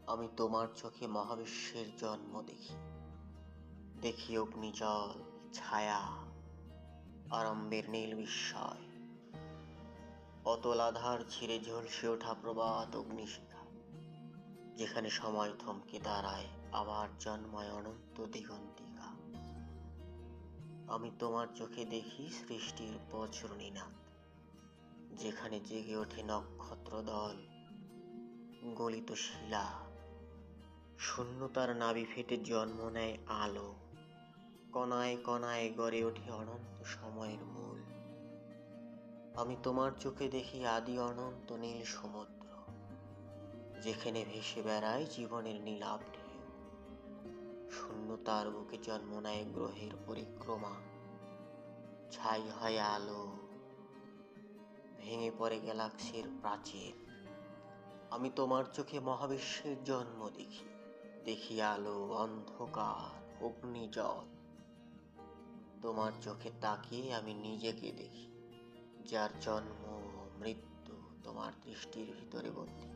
আমি তোমার চোখে মহাবিশ্বের জন্ম দেখি, দেখি অগ্নিজল, ছায়া, আরম্ভের নীল বিস্ময়, অতল আধার ছিঁড়ে ঝলসে ওঠা প্রবাদ অগ্নিশিখা, যেখানে সময় থমকে দাঁড়ায়, আবার জন্মায় অনন্ত দিগন্তিকা। আমি তোমার চোখে দেখি সৃষ্টির বজ্র নিনাদ, যেখানে জেগে ওঠে নক্ষত্র দল, গলিত শিলা, শূন্যতার নাভি ফেটে জন্ম নেয় আলো, কণায় কণায় গড়ে ওঠে অনন্ত সময়ের মূল। আমি তোমার চোখে দেখি আদি অনন্ত নীল সমুদ্র, যেখানে ভেসে বেড়ায় জীবনের নীলাভ ঢেউ, শূন্যতার বুকে জন্ম নেয় গ্রহের পরিক্রমা, ছাই হয় আলো, ভেঙে পড়ে গ্যালাক্সির প্রাচীর। আমি তোমার চোখে মহাবিশ্বের জন্ম দেখি, দেখি আলো, অন্ধকার, অগ্নিজল। তোমার চোখে তাকিয়ে আমি নিজেকে দেখি, যার জন্ম মৃত্যু তোমার দৃষ্টির ভিতরে বন্দী।